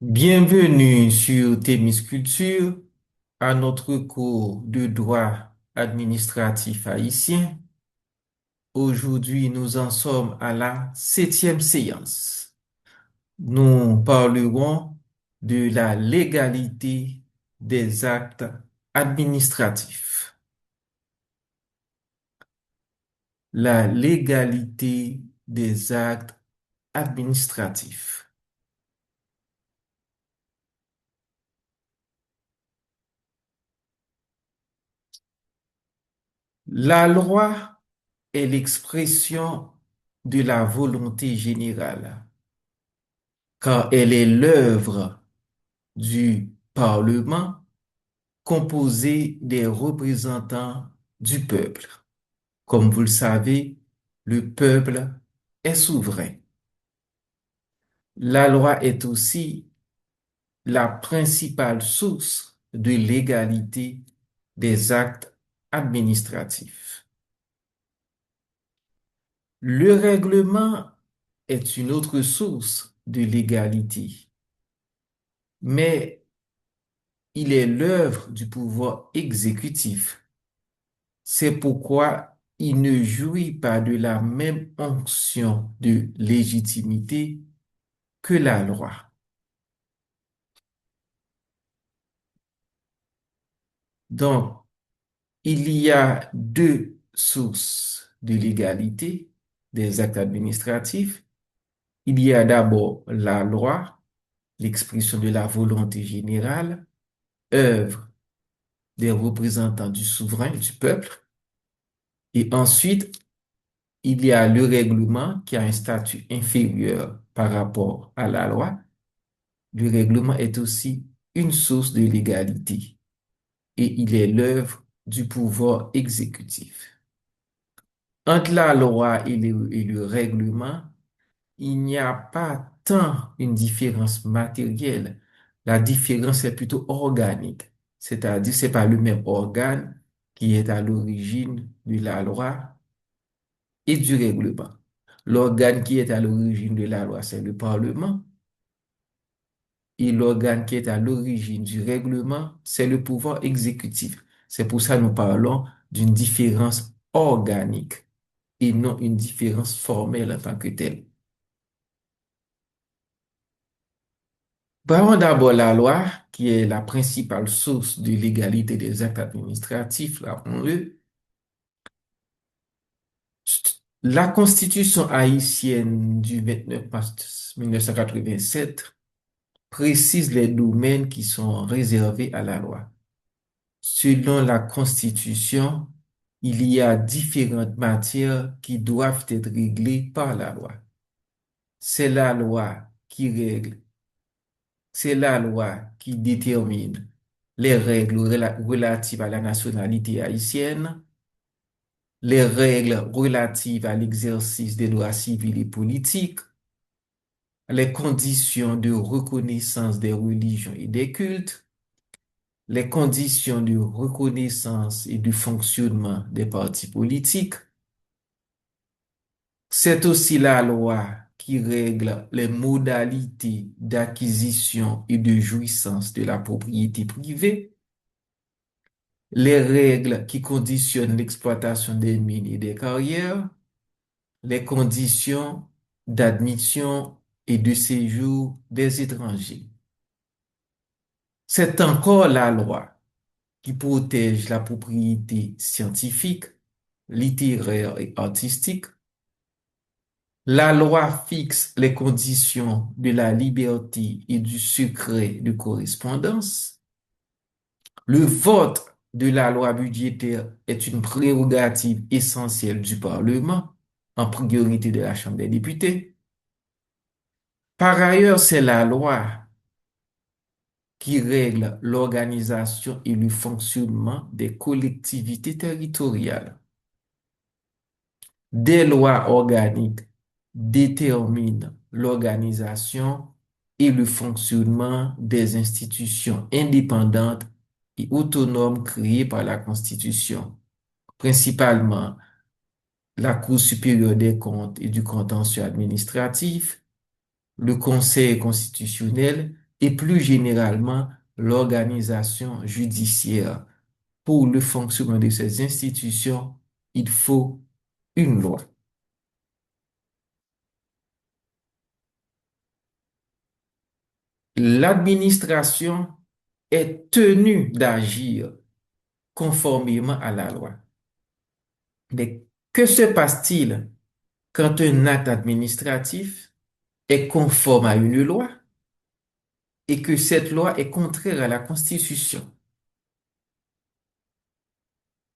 Bienvenue sur Thémis Culture à notre cours de droit administratif haïtien. Aujourd'hui, nous en sommes à la 7e séance. Nous parlerons de la légalité des actes administratifs. La légalité des actes administratifs. La loi est l'expression de la volonté générale, car elle est l'œuvre du Parlement composé des représentants du peuple. Comme vous le savez, le peuple est souverain. La loi est aussi la principale source de légalité des actes administratifs. Le règlement est une autre source de légalité, mais il est l'œuvre du pouvoir exécutif. C'est pourquoi il ne jouit pas de la même onction de légitimité que la loi. Donc, il y a deux sources de légalité des actes administratifs. Il y a d'abord la loi, l'expression de la volonté générale, œuvre des représentants du souverain, du peuple. Et ensuite, il y a le règlement qui a un statut inférieur par rapport à la loi. Le règlement est aussi une source de légalité et il est l'œuvre du pouvoir exécutif. Entre la loi et le règlement, il n'y a pas tant une différence matérielle. La différence est plutôt organique, c'est-à-dire c'est pas le même organe qui est à l'origine de la loi et du règlement. L'organe qui est à l'origine de la loi, c'est le Parlement, et l'organe qui est à l'origine du règlement, c'est le pouvoir exécutif. C'est pour ça que nous parlons d'une différence organique et non une différence formelle en tant que telle. Parlons d'abord la loi, qui est la principale source de l'égalité des actes administratifs, rappelons-le. La Constitution haïtienne du 29 mars 1987 précise les domaines qui sont réservés à la loi. Selon la Constitution, il y a différentes matières qui doivent être réglées par la loi. C'est la loi qui règle, c'est la loi qui détermine les règles relatives à la nationalité haïtienne, les règles relatives à l'exercice des droits civils et politiques, les conditions de reconnaissance des religions et des cultes, les conditions de reconnaissance et de fonctionnement des partis politiques. C'est aussi la loi qui règle les modalités d'acquisition et de jouissance de la propriété privée, les règles qui conditionnent l'exploitation des mines et des carrières, les conditions d'admission et de séjour des étrangers. C'est encore la loi qui protège la propriété scientifique, littéraire et artistique. La loi fixe les conditions de la liberté et du secret de correspondance. Le vote de la loi budgétaire est une prérogative essentielle du Parlement, en priorité de la Chambre des députés. Par ailleurs, c'est la loi qui règle l'organisation et le fonctionnement des collectivités territoriales. Des lois organiques déterminent l'organisation et le fonctionnement des institutions indépendantes et autonomes créées par la Constitution, principalement la Cour supérieure des comptes et du contentieux administratif, le Conseil constitutionnel et plus généralement l'organisation judiciaire. Pour le fonctionnement de ces institutions, il faut une loi. L'administration est tenue d'agir conformément à la loi. Mais que se passe-t-il quand un acte administratif est conforme à une loi et que cette loi est contraire à la Constitution?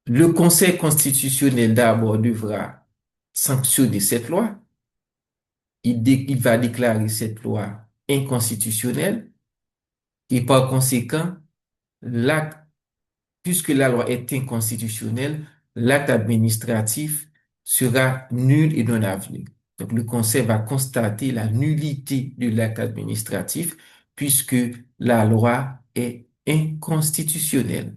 Le Conseil constitutionnel d'abord devra sanctionner cette loi. Il va déclarer cette loi inconstitutionnelle et par conséquent, l'acte, puisque la loi est inconstitutionnelle, l'acte administratif sera nul et non avenu. Donc, le Conseil va constater la nullité de l'acte administratif puisque la loi est inconstitutionnelle.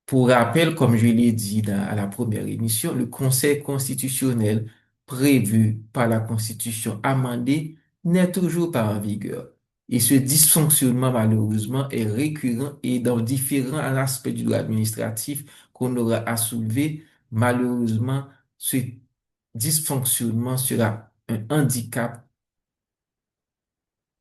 Pour rappel, comme je l'ai dit à la première émission, le Conseil constitutionnel prévu par la Constitution amendée n'est toujours pas en vigueur. Et ce dysfonctionnement, malheureusement, est récurrent et dans différents aspects du droit administratif qu'on aura à soulever. Malheureusement, ce dysfonctionnement sera un handicap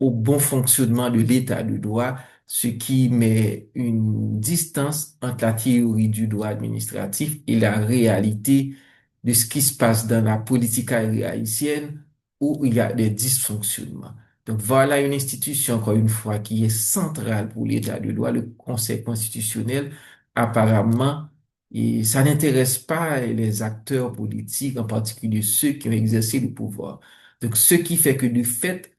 au bon fonctionnement de l'état de droit, ce qui met une distance entre la théorie du droit administratif et la réalité de ce qui se passe dans la politique haïtienne où il y a des dysfonctionnements. Donc voilà une institution, encore une fois, qui est centrale pour l'état de droit, le Conseil constitutionnel. Apparemment, et ça n'intéresse pas les acteurs politiques, en particulier ceux qui ont exercé le pouvoir. Donc, ce qui fait que de fait,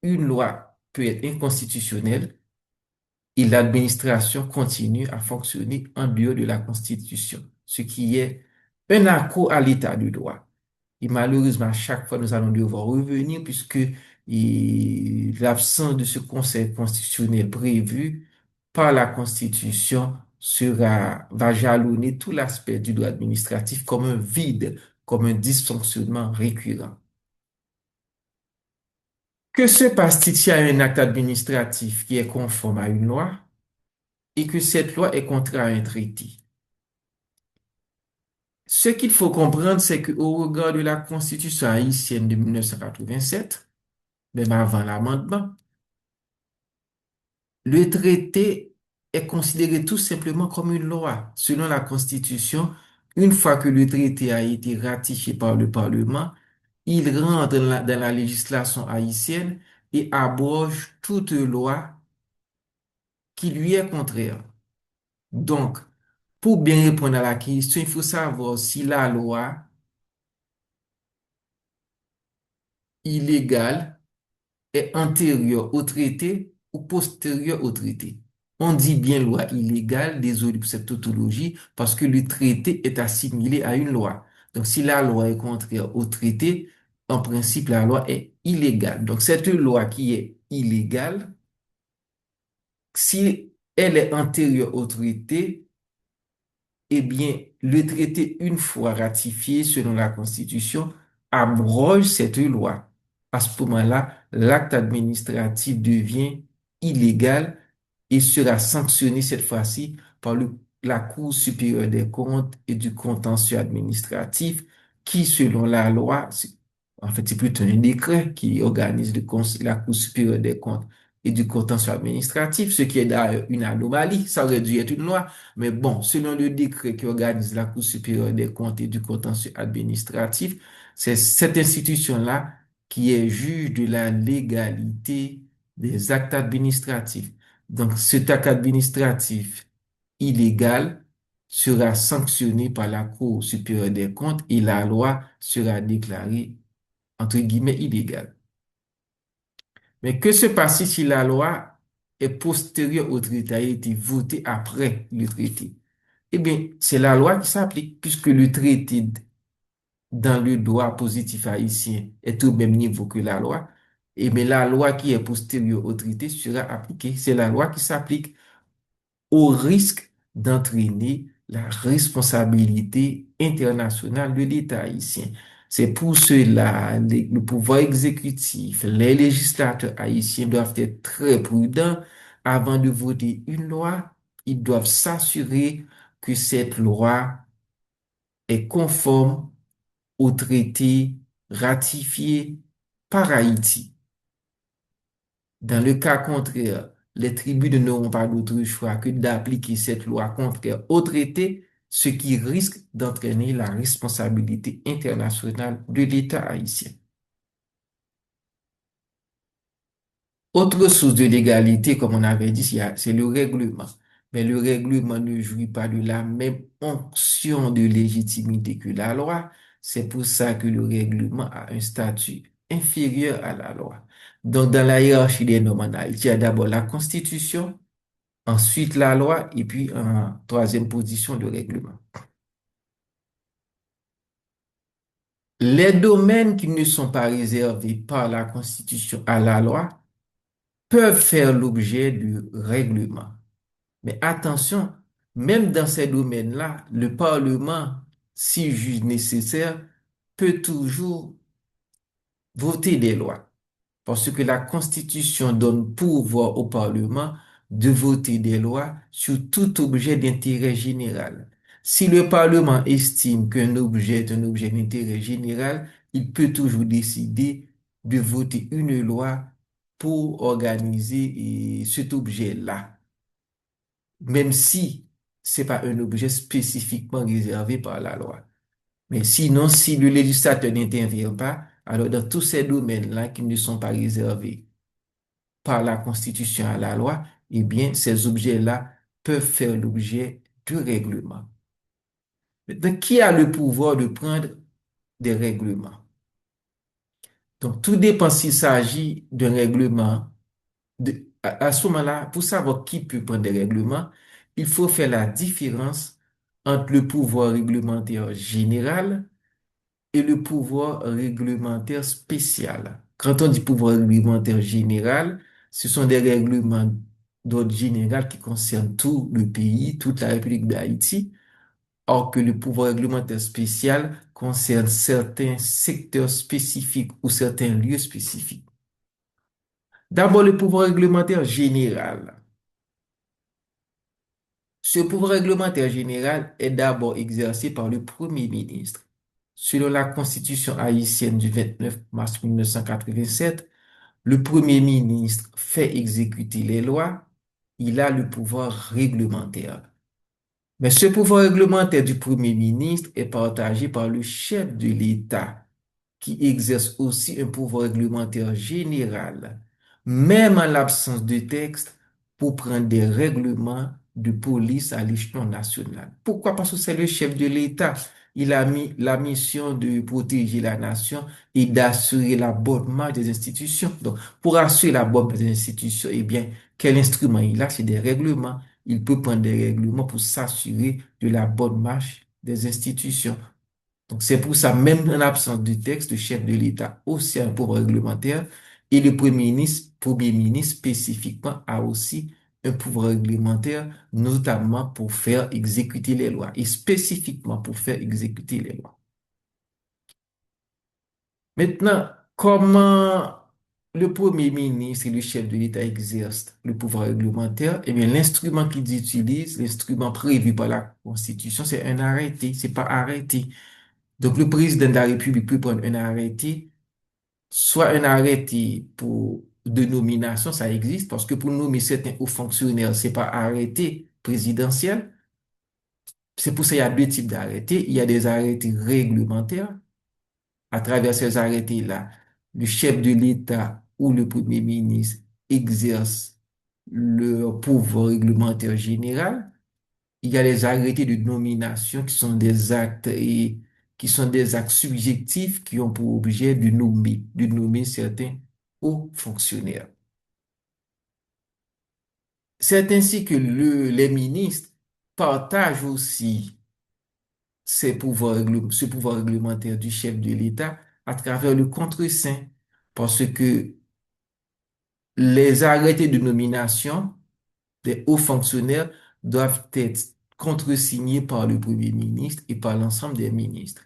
une loi peut être inconstitutionnelle et l'administration continue à fonctionner en dehors de la Constitution, ce qui est un accroc à l'état de droit. Et malheureusement, à chaque fois, nous allons devoir revenir puisque l'absence de ce Conseil constitutionnel prévu par la Constitution va jalonner tout l'aspect du droit administratif comme un vide, comme un dysfonctionnement récurrent. Que se passe-t-il s'il y a un acte administratif qui est conforme à une loi et que cette loi est contraire à un traité? Ce qu'il faut comprendre, c'est qu'au regard de la Constitution haïtienne de 1987, même avant l'amendement, le traité est considéré tout simplement comme une loi. Selon la Constitution, une fois que le traité a été ratifié par le Parlement, il rentre dans la législation haïtienne et abroge toute loi qui lui est contraire. Donc, pour bien répondre à la question, il faut savoir si la loi illégale est antérieure au traité ou postérieure au traité. On dit bien loi illégale, désolé pour cette tautologie, parce que le traité est assimilé à une loi. Donc, si la loi est contraire au traité, en principe, la loi est illégale. Donc, cette loi qui est illégale, si elle est antérieure au traité, eh bien, le traité, une fois ratifié selon la Constitution, abroge cette loi. À ce moment-là, l'acte administratif devient illégal et sera sanctionné cette fois-ci par la Cour supérieure des comptes et du contentieux administratif qui, selon la loi, en fait, c'est plutôt un décret qui organise la Cour supérieure des comptes et du contentieux administratif, ce qui est d'ailleurs une anomalie. Ça aurait dû être une loi. Mais bon, selon le décret qui organise la Cour supérieure des comptes et du contentieux administratif, c'est cette institution-là qui est juge de la légalité des actes administratifs. Donc, cet acte administratif illégal sera sanctionné par la Cour supérieure des comptes et la loi sera déclarée, entre guillemets, illégale. Mais que se passe si la loi est postérieure au traité, a été votée après le traité? Eh bien, c'est la loi qui s'applique puisque le traité dans le droit positif haïtien est au même niveau que la loi. Et bien, la loi qui est postérieure au traité sera appliquée. C'est la loi qui s'applique au risque d'entraîner la responsabilité internationale de l'État haïtien. C'est pour cela le pouvoir exécutif, les législateurs haïtiens doivent être très prudents avant de voter une loi. Ils doivent s'assurer que cette loi est conforme au traité ratifié par Haïti. Dans le cas contraire, les tribunaux n'auront pas d'autre choix que d'appliquer cette loi contraire au traité, ce qui risque d'entraîner la responsabilité internationale de l'État haïtien. Autre source de l'égalité, comme on avait dit, c'est le règlement. Mais le règlement ne jouit pas de la même onction de légitimité que la loi. C'est pour ça que le règlement a un statut inférieur à la loi. Donc, dans la hiérarchie des normes en Haïti, il y a d'abord la Constitution, ensuite la loi, et puis en troisième position, le règlement. Les domaines qui ne sont pas réservés par la Constitution à la loi peuvent faire l'objet de règlements. Mais attention, même dans ces domaines-là, le Parlement, si juge nécessaire, peut toujours voter des lois. Parce que la Constitution donne pouvoir au Parlement de voter des lois sur tout objet d'intérêt général. Si le Parlement estime qu'un objet est un objet d'intérêt général, il peut toujours décider de voter une loi pour organiser cet objet-là, même si c'est pas un objet spécifiquement réservé par la loi. Mais sinon, si le législateur n'intervient pas, alors dans tous ces domaines-là qui ne sont pas réservés par la Constitution à la loi, eh bien, ces objets-là peuvent faire l'objet du règlement. Maintenant, qui a le pouvoir de prendre des règlements? Donc, tout dépend s'il s'agit d'un règlement. À ce moment-là, pour savoir qui peut prendre des règlements, il faut faire la différence entre le pouvoir réglementaire général et le pouvoir réglementaire spécial. Quand on dit pouvoir réglementaire général, ce sont des règlements d'ordre général qui concernent tout le pays, toute la République d'Haïti, or que le pouvoir réglementaire spécial concerne certains secteurs spécifiques ou certains lieux spécifiques. D'abord, le pouvoir réglementaire général. Ce pouvoir réglementaire général est d'abord exercé par le Premier ministre. Selon la Constitution haïtienne du 29 mars 1987, le Premier ministre fait exécuter les lois, il a le pouvoir réglementaire. Mais ce pouvoir réglementaire du Premier ministre est partagé par le chef de l'État, qui exerce aussi un pouvoir réglementaire général, même en l'absence de texte, pour prendre des règlements de police à l'échelon national. Pourquoi? Parce que c'est le chef de l'État. Il a mis la mission de protéger la nation et d'assurer la bonne marche des institutions. Donc, pour assurer la bonne marche des institutions, eh bien, quel instrument il a? C'est des règlements. Il peut prendre des règlements pour s'assurer de la bonne marche des institutions. Donc, c'est pour ça, même en absence de texte, le chef de l'État aussi a un pouvoir réglementaire et le premier ministre spécifiquement a aussi un pouvoir réglementaire, notamment pour faire exécuter les lois et spécifiquement pour faire exécuter les lois. Maintenant, comment le premier ministre et le chef de l'État exercent le pouvoir réglementaire? Eh bien, l'instrument qu'ils utilisent, l'instrument prévu par la Constitution, c'est un arrêté, c'est pas arrêté. Donc, le président de la République peut prendre un arrêté, soit un arrêté pour de nomination, ça existe, parce que pour nommer certains hauts fonctionnaires, c'est pas arrêté présidentiel. C'est pour ça qu'il y a deux types d'arrêtés. Il y a des arrêtés réglementaires. À travers ces arrêtés-là, le chef de l'État ou le premier ministre exerce leur pouvoir réglementaire général. Il y a les arrêtés de nomination qui sont des actes subjectifs qui ont pour objet de nommer certains hauts fonctionnaires. C'est ainsi que les ministres partagent aussi ce pouvoir réglementaire du chef de l'État à travers le contre-saint, parce que les arrêtés de nomination des hauts fonctionnaires doivent être contresigné par le Premier ministre et par l'ensemble des ministres.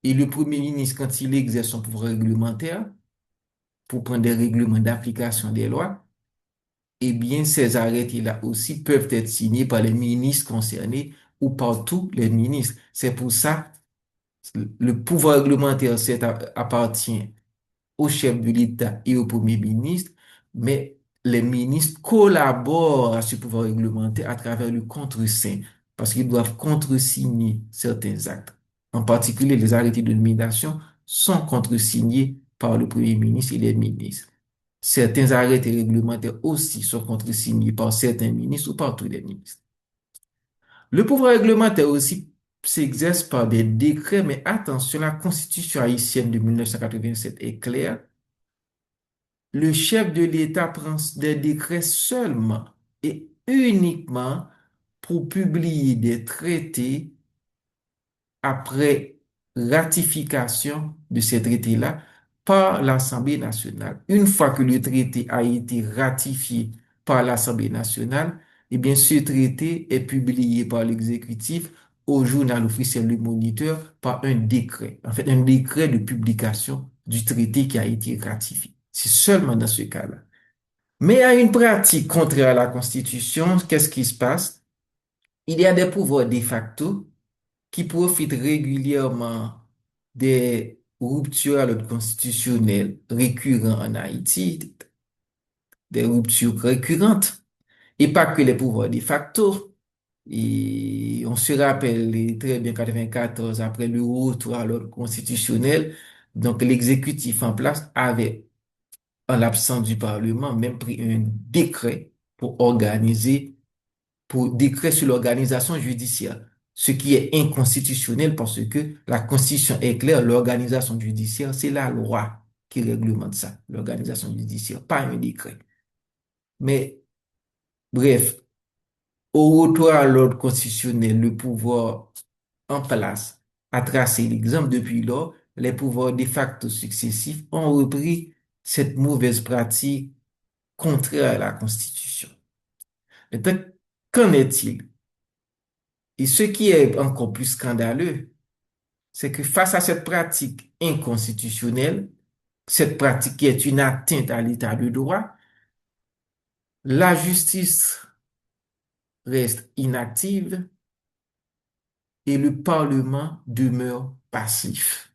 Et le Premier ministre, quand il exerce son pouvoir réglementaire pour prendre des règlements d'application des lois, eh bien, ces arrêtés-là aussi peuvent être signés par les ministres concernés ou par tous les ministres. C'est pour ça le pouvoir réglementaire appartient au chef de l'État et au Premier ministre, mais les ministres collaborent à ce pouvoir réglementaire à travers le contre-seing, parce qu'ils doivent contresigner certains actes. En particulier, les arrêtés de nomination sont contresignés par le Premier ministre et les ministres. Certains arrêtés réglementaires aussi sont contresignés par certains ministres ou par tous les ministres. Le pouvoir réglementaire aussi s'exerce par des décrets, mais attention, la Constitution haïtienne de 1987 est claire. Le chef de l'État prend des décrets seulement et uniquement pour publier des traités après ratification de ces traités-là par l'Assemblée nationale. Une fois que le traité a été ratifié par l'Assemblée nationale, eh bien, ce traité est publié par l'exécutif au journal officiel Le Moniteur par un décret. En fait, un décret de publication du traité qui a été ratifié. C'est seulement dans ce cas-là. Mais à une pratique contraire à la Constitution, qu'est-ce qui se passe? Il y a des pouvoirs de facto qui profitent régulièrement des ruptures à l'ordre constitutionnel récurrents en Haïti, des ruptures récurrentes, et pas que les pouvoirs de facto. Et on se rappelle très bien 94, après le retour à l'ordre constitutionnel, donc l'exécutif en place avait, en l'absence du Parlement, même pris un décret pour organiser pour décret sur l'organisation judiciaire, ce qui est inconstitutionnel parce que la Constitution est claire, l'organisation judiciaire, c'est la loi qui réglemente ça, l'organisation judiciaire, pas un décret. Mais bref, au retour à l'ordre constitutionnel, le pouvoir en place a tracé l'exemple. Depuis lors, les pouvoirs de facto successifs ont repris cette mauvaise pratique contraire à la Constitution. Maintenant, qu'en est-il? Et ce qui est encore plus scandaleux, c'est que face à cette pratique inconstitutionnelle, cette pratique qui est une atteinte à l'état de droit, la justice reste inactive et le Parlement demeure passif.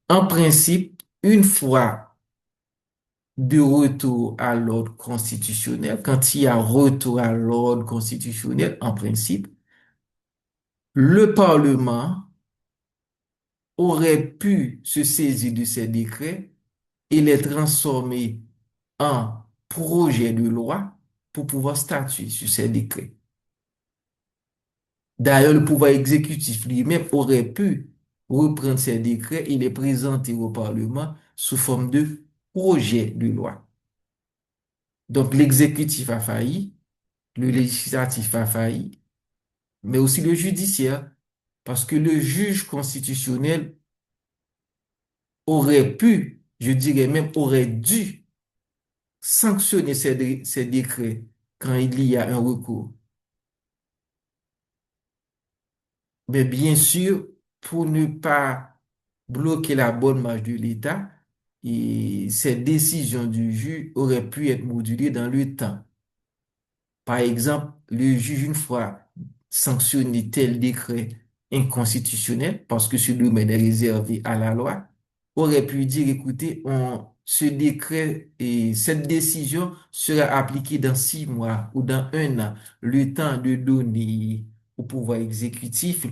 En principe, une fois de retour à l'ordre constitutionnel, quand il y a retour à l'ordre constitutionnel, en principe, le Parlement aurait pu se saisir de ces décrets et les transformer en projet de loi pour pouvoir statuer sur ces décrets. D'ailleurs, le pouvoir exécutif lui-même aurait pu reprendre ces décrets et les présenter au Parlement sous forme de projet de loi. Donc, l'exécutif a failli, le législatif a failli, mais aussi le judiciaire, parce que le juge constitutionnel aurait pu, je dirais même aurait dû sanctionner ces décrets quand il y a un recours. Mais bien sûr, pour ne pas bloquer la bonne marche de l'État, et ces décisions du juge auraient pu être modulées dans le temps. Par exemple, le juge, une fois sanctionné tel décret inconstitutionnel, parce que ce domaine est réservé à la loi, aurait pu dire, écoutez, ce décret et cette décision sera appliquée dans 6 mois ou dans un an, le temps de donner au pouvoir exécutif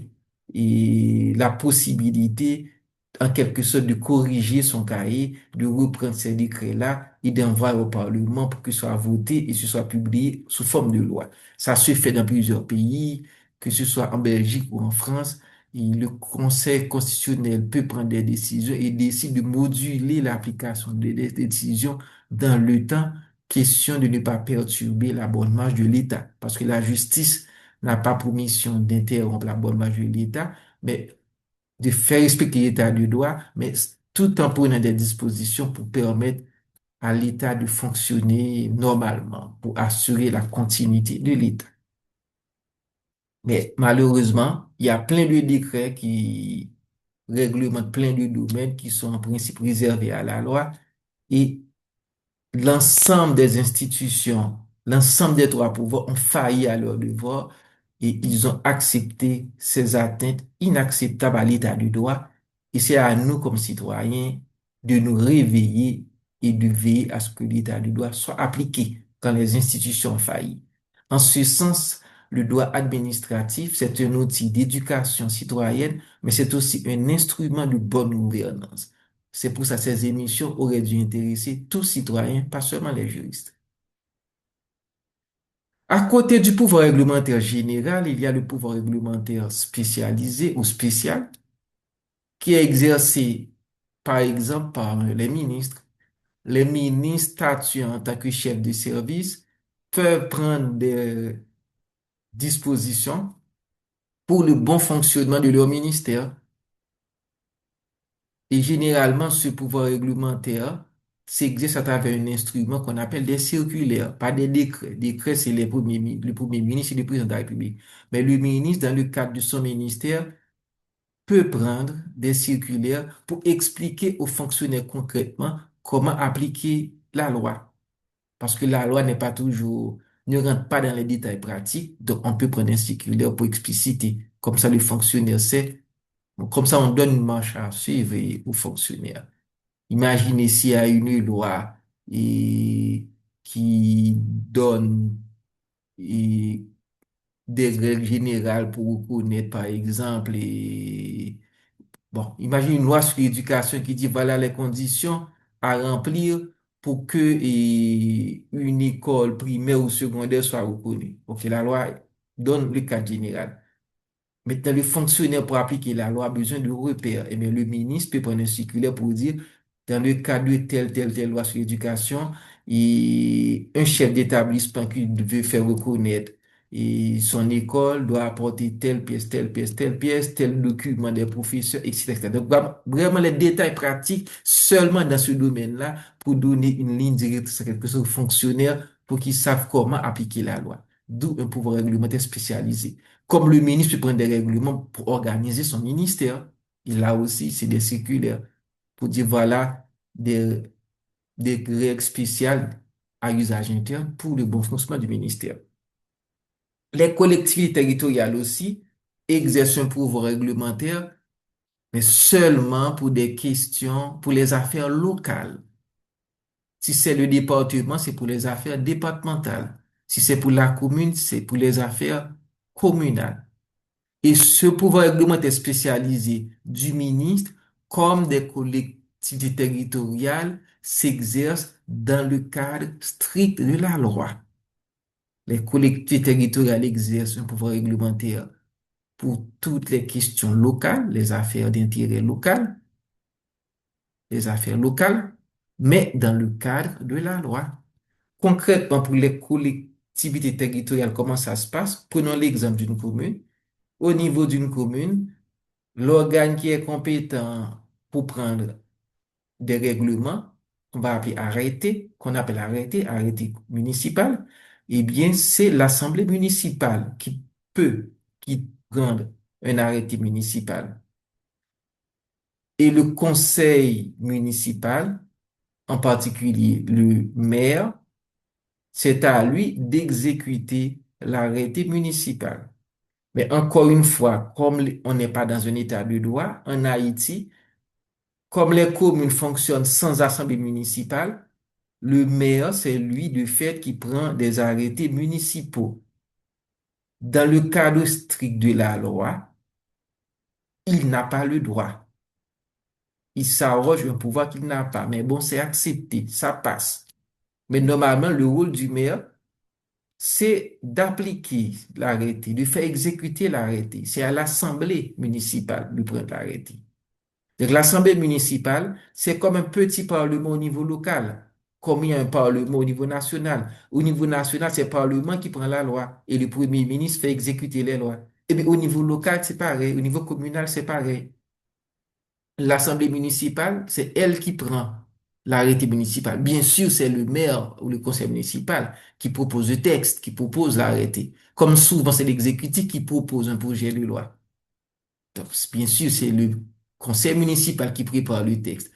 et la possibilité, en quelque sorte, de corriger son cahier, de reprendre ces décrets-là et d'envoyer au Parlement pour que ce soit voté et ce soit publié sous forme de loi. Ça se fait dans plusieurs pays, que ce soit en Belgique ou en France. Et le Conseil constitutionnel peut prendre des décisions et décide de moduler l'application des décisions dans le temps, question de ne pas perturber la bonne marche de l'État. Parce que la justice n'a pas pour mission d'interrompre la bonne marche de l'État, mais de faire respecter l'état de droit, mais tout en prenant des dispositions pour permettre à l'État de fonctionner normalement, pour assurer la continuité de l'État. Mais malheureusement, il y a plein de décrets qui réglementent plein de domaines qui sont en principe réservés à la loi et l'ensemble des institutions, l'ensemble des trois pouvoirs ont failli à leur devoir et ils ont accepté ces atteintes inacceptables à l'état du droit. Et c'est à nous, comme citoyens, de nous réveiller et de veiller à ce que l'état du droit soit appliqué quand les institutions faillissent. En ce sens, le droit administratif, c'est un outil d'éducation citoyenne, mais c'est aussi un instrument de bonne gouvernance. C'est pour ça que ces émissions auraient dû intéresser tous citoyens, pas seulement les juristes. À côté du pouvoir réglementaire général, il y a le pouvoir réglementaire spécialisé ou spécial qui est exercé, par exemple, par les ministres. Les ministres statuant en tant que chefs de service peuvent prendre des dispositions pour le bon fonctionnement de leur ministère. Et généralement, ce pouvoir réglementaire s'exerce à travers un instrument qu'on appelle des circulaires, pas des décrets. Décrets, c'est le premier ministre et le président de la République. Mais le ministre, dans le cadre de son ministère, peut prendre des circulaires pour expliquer aux fonctionnaires concrètement comment appliquer la loi. Parce que la loi n'est pas toujours, ne rentre pas dans les détails pratiques, donc on peut prendre un circulaire pour expliciter. Comme ça, le fonctionnaire sait. Comme ça, on donne une marche à suivre aux fonctionnaires. Imaginez s'il y a une loi qui donne et, des règles générales pour reconnaître, par exemple, bon, imagine une loi sur l'éducation qui dit voilà les conditions à remplir pour que une école primaire ou secondaire soit reconnue. Ok, la loi donne le cadre général. Maintenant, le fonctionnaire pour appliquer la loi a besoin de repères. Eh bien, le ministre peut prendre un circulaire pour dire, dans le cadre de telle loi sur l'éducation, et un chef d'établissement qui veut faire reconnaître et son école doit apporter telle pièce, tel document des professeurs, etc. Donc, vraiment les détails pratiques seulement dans ce domaine-là pour donner une ligne directrice à quelque chose aux fonctionnaires pour qu'ils savent comment appliquer la loi. D'où un pouvoir réglementaire spécialisé. Comme le ministre peut prendre des règlements pour organiser son ministère. Et là aussi, c'est des circulaires pour dire voilà des, des règles spéciales à usage interne pour le bon fonctionnement du ministère. Les collectivités territoriales aussi exercent un pouvoir réglementaire, mais seulement pour des questions, pour les affaires locales. Si c'est le département, c'est pour les affaires départementales. Si c'est pour la commune, c'est pour les affaires communales. Et ce pouvoir réglementaire spécialisé du ministre, comme des collectivités territoriales, s'exerce dans le cadre strict de la loi. Les collectivités territoriales exercent un pouvoir réglementaire pour toutes les questions locales, les affaires d'intérêt local, les affaires locales, mais dans le cadre de la loi. Concrètement, pour les collectivités territoriales, comment ça se passe? Prenons l'exemple d'une commune. Au niveau d'une commune, l'organe qui est compétent pour prendre des règlements, qu'on va appeler arrêté, qu'on appelle arrêté municipal, eh bien, c'est l'assemblée municipale qui prendre un arrêté municipal. Et le conseil municipal, en particulier le maire, c'est à lui d'exécuter l'arrêté municipal. Mais encore une fois, comme on n'est pas dans un état de droit, en Haïti, comme les communes fonctionnent sans assemblée municipale, le maire, c'est lui de fait qui prend des arrêtés municipaux. Dans le cadre strict de la loi, il n'a pas le droit. Il s'arroge un pouvoir qu'il n'a pas. Mais bon, c'est accepté, ça passe. Mais normalement, le rôle du maire, c'est d'appliquer l'arrêté, de faire exécuter l'arrêté. C'est à l'assemblée municipale de prendre l'arrêté. Donc, l'Assemblée municipale, c'est comme un petit parlement au niveau local, comme il y a un parlement au niveau national. Au niveau national, c'est le parlement qui prend la loi et le premier ministre fait exécuter les lois. Et bien, au niveau local, c'est pareil. Au niveau communal, c'est pareil. L'Assemblée municipale, c'est elle qui prend. l'arrêté municipal. Bien sûr, c'est le maire ou le conseil municipal qui propose le texte, qui propose l'arrêté. Comme souvent, c'est l'exécutif qui propose un projet de loi. Donc, bien sûr, c'est le conseil municipal qui prépare le texte.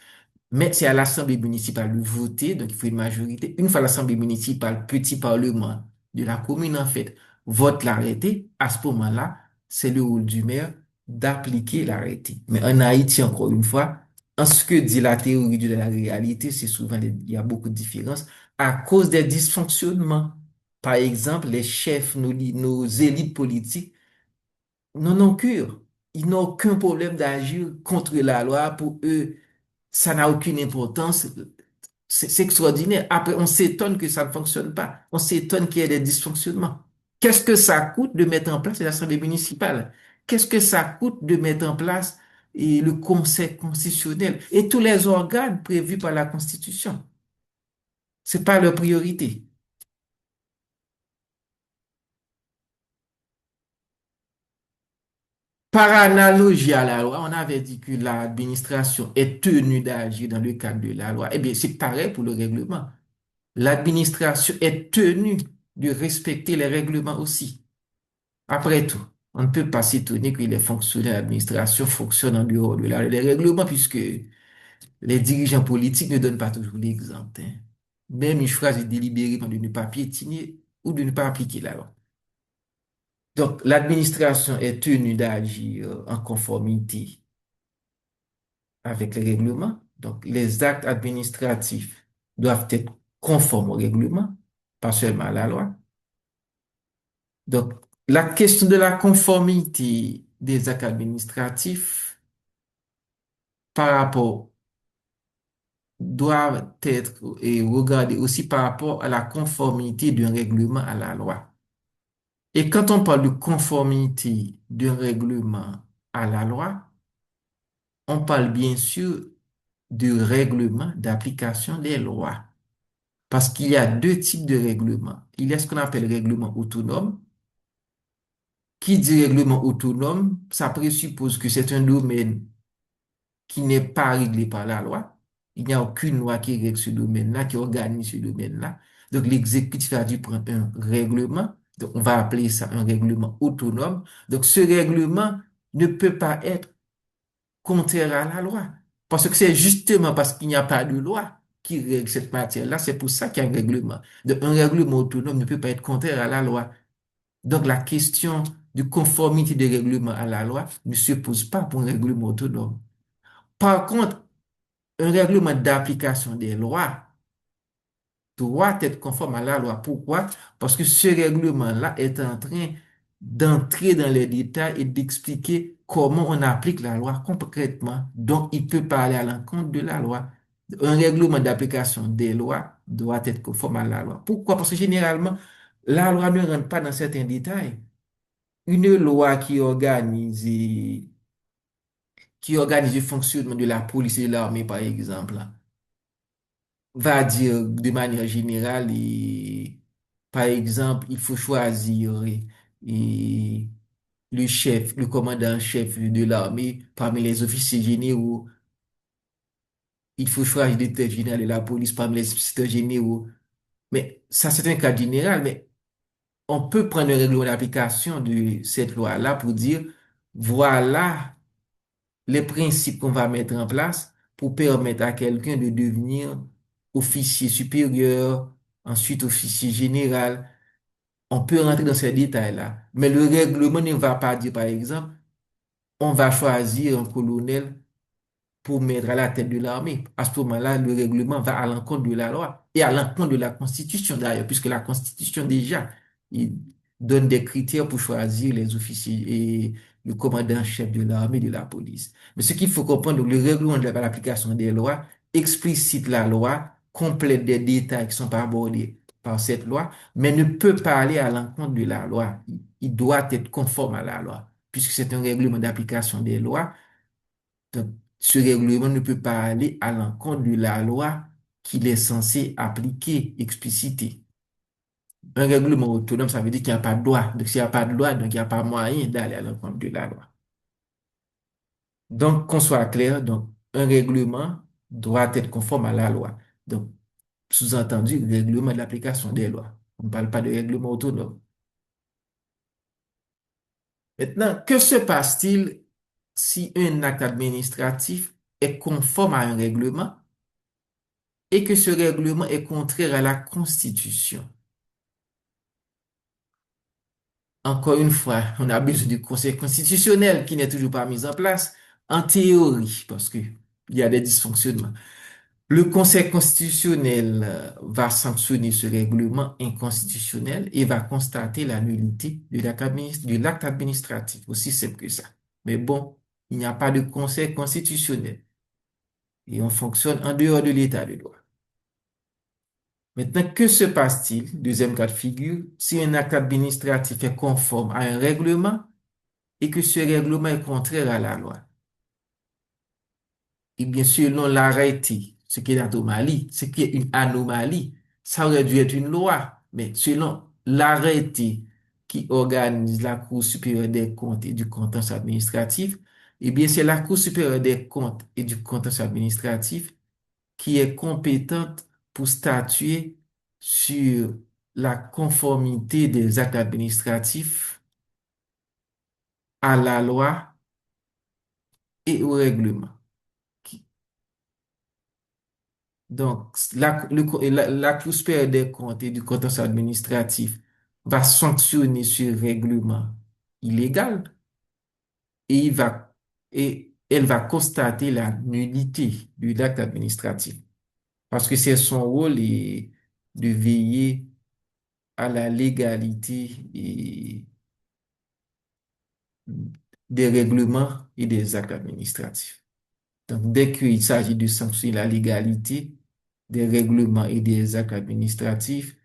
Mais c'est à l'Assemblée municipale de voter, donc il faut une majorité. Une fois l'Assemblée municipale, petit parlement de la commune, en fait, vote l'arrêté, à ce moment-là, c'est le rôle du maire d'appliquer l'arrêté. Mais en Haïti, encore une fois, en ce que dit la théorie de la réalité, c'est souvent, il y a beaucoup de différences à cause des dysfonctionnements. Par exemple, les chefs, nos élites politiques n'en ont cure. Ils n'ont aucun problème d'agir contre la loi. Pour eux, ça n'a aucune importance. C'est extraordinaire. Après, on s'étonne que ça ne fonctionne pas. On s'étonne qu'il y ait des dysfonctionnements. Qu'est-ce que ça coûte de mettre en place l'Assemblée municipale? Qu'est-ce que ça coûte de mettre en place le Conseil constitutionnel et tous les organes prévus par la Constitution? C'est pas leur priorité. Par analogie à la loi, on avait dit que l'administration est tenue d'agir dans le cadre de la loi. Eh bien, c'est pareil pour le règlement. L'administration est tenue de respecter les règlements aussi. Après tout, on ne peut pas s'étonner que les fonctionnaires de l'administration fonctionnent en dehors de la, des règlements puisque les dirigeants politiques ne donnent pas toujours l'exemple, hein. Même ils choisissent délibérément de ne pas piétiner ou de ne pas appliquer la loi. Donc, l'administration est tenue d'agir en conformité avec les règlements. Donc, les actes administratifs doivent être conformes au règlement, pas seulement à la loi. Donc, la question de la conformité des actes administratifs par rapport doit être et regardée aussi par rapport à la conformité d'un règlement à la loi. Et quand on parle de conformité d'un règlement à la loi, on parle bien sûr de règlement d'application des lois. Parce qu'il y a deux types de règlements. Il y a ce qu'on appelle règlement autonome. Qui dit règlement autonome, ça présuppose que c'est un domaine qui n'est pas réglé par la loi. Il n'y a aucune loi qui règle ce domaine-là, qui organise ce domaine-là. Donc, l'exécutif a dû prendre un règlement. Donc, on va appeler ça un règlement autonome. Donc, ce règlement ne peut pas être contraire à la loi. Parce que c'est justement parce qu'il n'y a pas de loi qui règle cette matière-là. C'est pour ça qu'il y a un règlement. Donc, un règlement autonome ne peut pas être contraire à la loi. Donc, la question de conformité des règlements à la loi ne se pose pas pour un règlement autonome. Par contre, un règlement d'application des lois doit être conforme à la loi. Pourquoi? Parce que ce règlement-là est en train d'entrer dans les détails et d'expliquer comment on applique la loi concrètement. Donc, il peut pas aller à l'encontre de la loi. Un règlement d'application des lois doit être conforme à la loi. Pourquoi? Parce que généralement, la loi ne rentre pas dans certains détails. Une loi qui organise le fonctionnement de la police et de l'armée, par exemple, va dire de manière générale, par exemple, il faut choisir et le chef, le commandant-chef de l'armée parmi les officiers généraux. Il faut choisir le directeur général de la police parmi les officiers généraux. Mais ça, c'est un cas général, mais on peut prendre le règlement d'application de cette loi-là pour dire, voilà les principes qu'on va mettre en place pour permettre à quelqu'un de devenir officier supérieur, ensuite officier général. On peut rentrer dans ces détails-là. Mais le règlement ne va pas dire, par exemple, on va choisir un colonel pour mettre à la tête de l'armée. À ce moment-là, le règlement va à l'encontre de la loi et à l'encontre de la Constitution d'ailleurs, puisque la Constitution déjà, il donne des critères pour choisir les officiers et le commandant-chef de l'armée, de la police. Mais ce qu'il faut comprendre, le règlement de l'application des lois explicite la loi, complète des détails qui sont pas abordés par cette loi, mais ne peut pas aller à l'encontre de la loi. Il doit être conforme à la loi, puisque c'est un règlement d'application des lois. Donc, ce règlement ne peut pas aller à l'encontre de la loi qu'il est censé appliquer, expliciter. Un règlement autonome, ça veut dire qu'il n'y a pas de loi. Donc, s'il n'y a pas de loi, donc il n'y a pas moyen d'aller à l'encontre de la loi. Donc, qu'on soit clair, donc, un règlement doit être conforme à la loi. Donc, sous-entendu, le règlement de l'application des lois. On ne parle pas de règlement autonome. Maintenant, que se passe-t-il si un acte administratif est conforme à un règlement et que ce règlement est contraire à la Constitution? Encore une fois, on a besoin du Conseil constitutionnel qui n'est toujours pas mis en place, en théorie, parce que il y a des dysfonctionnements. Le Conseil constitutionnel va sanctionner ce règlement inconstitutionnel et va constater la nullité de l'acte administratif, aussi simple que ça. Mais bon, il n'y a pas de Conseil constitutionnel et on fonctionne en dehors de l'état de droit. Maintenant, que se passe-t-il, deuxième cas de figure, si un acte administratif est conforme à un règlement et que ce règlement est contraire à la loi? Et bien sûr, selon l'arrêté, ce qui est l'anomalie, ce qui est une anomalie, ça aurait dû être une loi, mais selon l'arrêté qui organise la Cour supérieure des comptes et du contentieux administratif, eh bien, c'est la Cour supérieure des comptes et du contentieux administratif qui est compétente pour statuer sur la conformité des actes administratifs à la loi et au règlement. Donc, la Cour supérieure des comptes et du contentieux administratif va sanctionner ce règlement illégal et et elle va constater la nullité de l'acte administratif. Parce que c'est son rôle de veiller à la légalité des règlements et des actes administratifs. Donc, dès qu'il s'agit de sanctionner la légalité des règlements et des actes administratifs,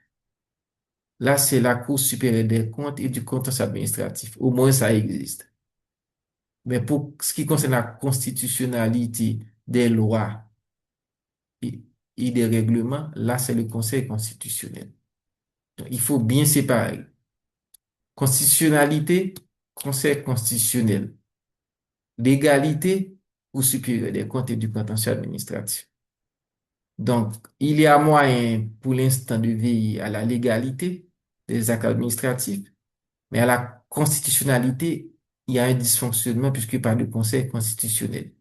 là, c'est la Cour supérieure des comptes et du contentieux administratif. Au moins, ça existe. Mais pour ce qui concerne la constitutionnalité des lois et, et des règlements, là, c'est le Conseil constitutionnel. Donc, il faut bien séparer. Constitutionnalité, Conseil constitutionnel. Légalité, Cour supérieure des comptes et du contentieux administratif. Donc, il y a moyen pour l'instant de veiller à la légalité des actes administratifs. Mais à la constitutionnalité, il y a un dysfonctionnement puisqu'il parle de conseil constitutionnel.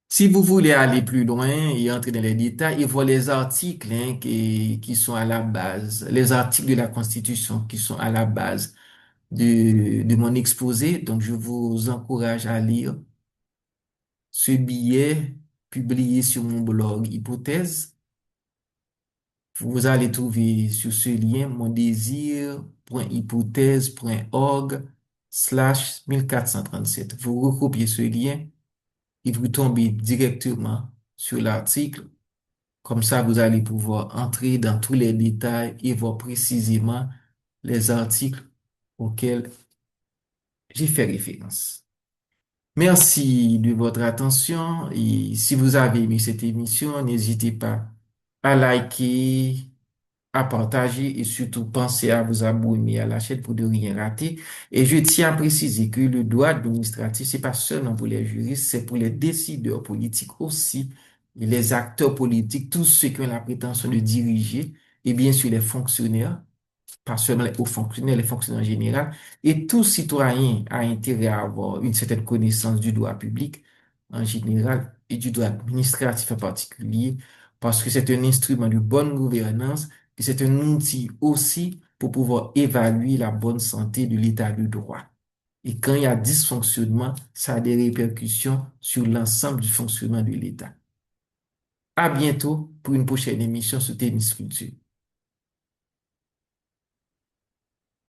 Si vous voulez aller plus loin et entrer dans les détails et voir les articles qui sont à la base, les articles de la Constitution qui sont à la base de mon exposé, donc je vous encourage à lire ce billet publié sur mon blog Hypothèse. Vous allez trouver sur ce lien mondésir.hypothèse.org/1437. Vous recopiez ce lien et vous tombez directement sur l'article. Comme ça, vous allez pouvoir entrer dans tous les détails et voir précisément les articles auxquels j'ai fait référence. Merci de votre attention et si vous avez aimé cette émission, n'hésitez pas à liker, à partager et surtout pensez à vous abonner à la chaîne pour ne rien rater. Et je tiens à préciser que le droit administratif, c'est pas seulement pour les juristes, c'est pour les décideurs politiques aussi, et les acteurs politiques, tous ceux qui ont la prétention de diriger, et bien sûr les fonctionnaires, pas seulement les hauts fonctionnaires, les fonctionnaires en général, et tout citoyen a intérêt à avoir une certaine connaissance du droit public en général et du droit administratif en particulier, parce que c'est un instrument de bonne gouvernance et c'est un outil aussi pour pouvoir évaluer la bonne santé de l'état de droit. Et quand il y a dysfonctionnement, ça a des répercussions sur l'ensemble du fonctionnement de l'État. À bientôt pour une prochaine émission sur Tennis Culture.